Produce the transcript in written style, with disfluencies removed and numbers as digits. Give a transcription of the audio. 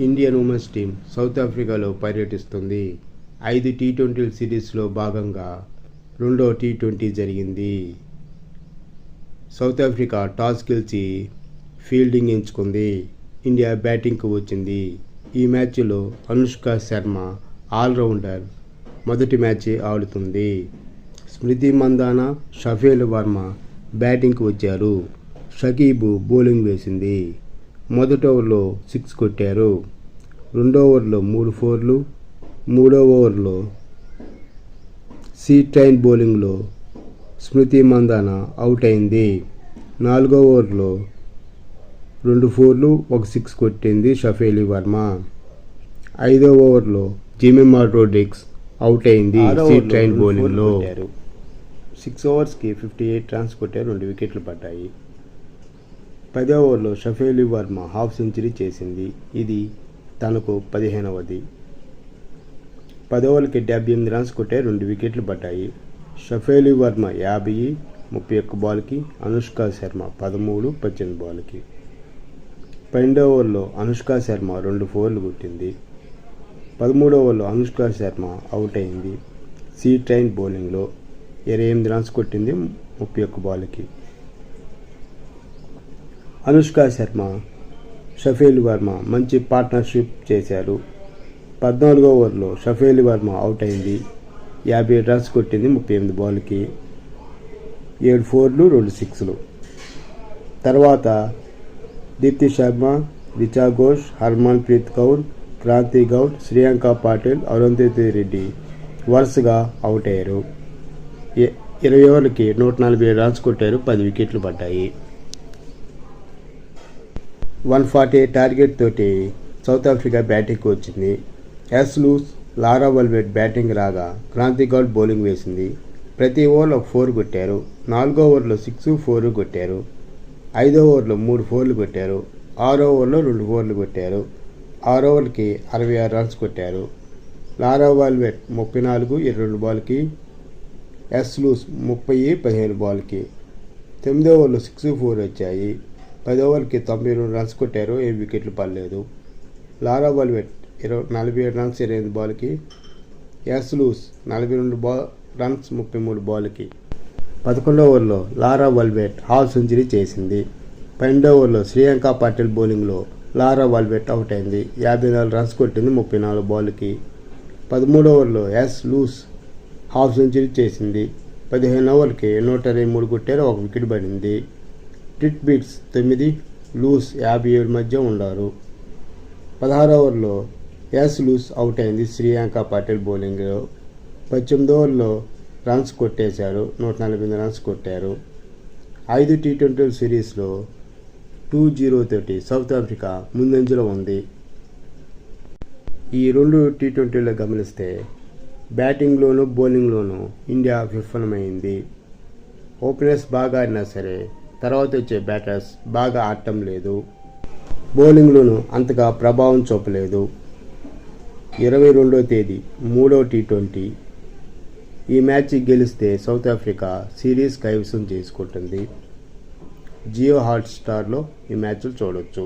Indian women's team south ఆఫ్రికాలో పర్యటిస్తుంది. 5 T20 సిరీస్లో భాగంగా రెండో టీ20 జరిగింది. సౌత్ ఆఫ్రికా టాస్ గెలిచి ఫీల్డింగ్ ఎంచుకుంది. ఇండియా బ్యాటింగ్కు వచ్చింది. ఈ మ్యాచ్లో అనుష్క శర్మ ఆల్రౌండర్ మొదటి మ్యాచ్ ఆడుతుంది. స్మృతి మందాన, షఫేల్ వర్మ బ్యాటింగ్కు వచ్చారు. షకీబ్ బౌలింగ్ వేసింది. మొదటి ఓవర్లో 6 కొట్టారు. రెండో ఓవర్లో 3 4లు, మూడో ఓవర్లో ట్రైన్ బౌలింగ్లో స్మృతి మందాన అవుట్ అయింది. నాలుగో ఓవర్లో 2 4లు, 1 6 కొట్టింది షఫేల్ వర్మ. ఐదో ఓవర్లో జిమిమా రోడ్రిగ్స్ అవుట్ అయింది ట్రైన్ బౌలింగ్లో. 6 ఓవర్స్కి 58 రన్స్ కొట్టారు. 2 వికెట్లు పడ్డాయి. 10వ ఓవర్లో షఫేల్ వర్మ హాఫ్ సెంచరీ చేసింది. ఇది తనకు 15వది. 10 ఓవర్లకి 78 రన్స్ కొట్టే 2 వికెట్లు పడ్డాయి. షఫేల్ వర్మ 50, 31 బాల్కి, అనుష్క శర్మ 13, 18 బాల్కి. 12వ ఓవర్లో అనుష్క శర్మ 2 4లు కొట్టింది. 13వ ఓవర్లో అనుష్క శర్మ అవుట్ అయింది ట్రైన్ బౌలింగ్లో. 28 రన్స్ కొట్టింది 31 బాల్కి. అనుష్క శర్మ, షఫేల్ వర్మ మంచి పార్ట్నర్షిప్ చేశారు. 14వ ఓవర్లో షఫేల్ వర్మ అవుట్ అయింది. 57 రన్స్ కొట్టింది 38 బాల్కి. 7 4లు, 2 6లు. తర్వాత దీప్తి శర్మ, రిచా ఘోష్, హర్మన్ ప్రీత్ కౌర్, క్రాంతి గౌడ్, శ్రీయాంక పాటిల్, అరుంధతి రెడ్డి వరుసగా అవుట్ అయ్యారు. 20 ఓవర్లకి 147 రన్స్ కొట్టారు. 10 వికెట్లు పడ్డాయి. 148 టార్గెట్ తోటి సౌత్ ఆఫ్రికా బ్యాటింగ్కి వచ్చింది. లూస్, లారా వల్వెట్ బ్యాటింగ్ రాగా క్రాంతి గౌడ్ బౌలింగ్ వేసింది. ప్రతి ఓవర్లో 4 కొట్టారు. 4వ ఓవర్లో 6 4 కొట్టారు. 5వ ఓవర్లో 3 4లు కొట్టారు. 6వ ఓవర్లో 2 4లు కొట్టారు. 6 ఓవర్కి 66 రన్స్ కొట్టారు. లారా వల్వెట్ 34, 22 బాల్కి, లూస్ 30, 15 బాల్కి. 9వ ఓవర్లో 6 4 వచ్చాయి. 10 ఓవర్కి 92 రన్స్ కొట్టారు. 7 వికెట్లు పడలేదు. లారా వల్వెట్ 47 రన్స్ 28 బాల్కి, లూస్ 42 రన్స్ 33 బాల్కి. 11వ ఓవర్లో లారా వల్వెట్ హాఫ్ సెంచరీ చేసింది. 12వ ఓవర్లో శ్రీయాంక పాటిల్ బౌలింగ్లో లారా వల్వెట్ అవుట్ అయింది. 54 రన్స్ కొట్టింది 34 బాల్కి. 13వ ఓవర్లో లూస్ హాఫ్ సెంచరీ చేసింది. 15 ఓవర్కి 123 కొట్టారు. 1 వికెట్ పడింది. ట్రిట్ బీట్స్ 9, లూస్ 57 మధ్య ఉన్నారు. 16వ ఓవర్లో లూస్ అవుట్ అయింది శ్రీయాంక పాటిల్ బౌలింగ్లో. 18వ ఓవర్లో రన్స్ కొట్టేశారు. 148 రన్స్ కొట్టారు. 5 టీ20 సిరీస్లో 2-0 తోటి సౌత్ ఆఫ్రికా ముందంజలో ఉంది. ఈ 2 టీ20లో గమనిస్తే బ్యాటింగ్లోనూ బౌలింగ్లోనూ ఇండియా విఫలమైంది. ఓపెనర్స్ బాగా ఆడినా సరే తర్వాత వచ్చే బ్యాటర్స్ బాగా ఆడటం లేదు. బౌలింగ్లోనూ అంతగా ప్రభావం చూపలేదు. 22వ తేదీ 3వ టీ20. ఈ మ్యాచ్ గెలిస్తే సౌత్ ఆఫ్రికా సిరీస్ కైవసం చేసుకుంటుంది. జియో హాట్స్టార్లో ఈ మ్యాచ్లు చూడొచ్చు.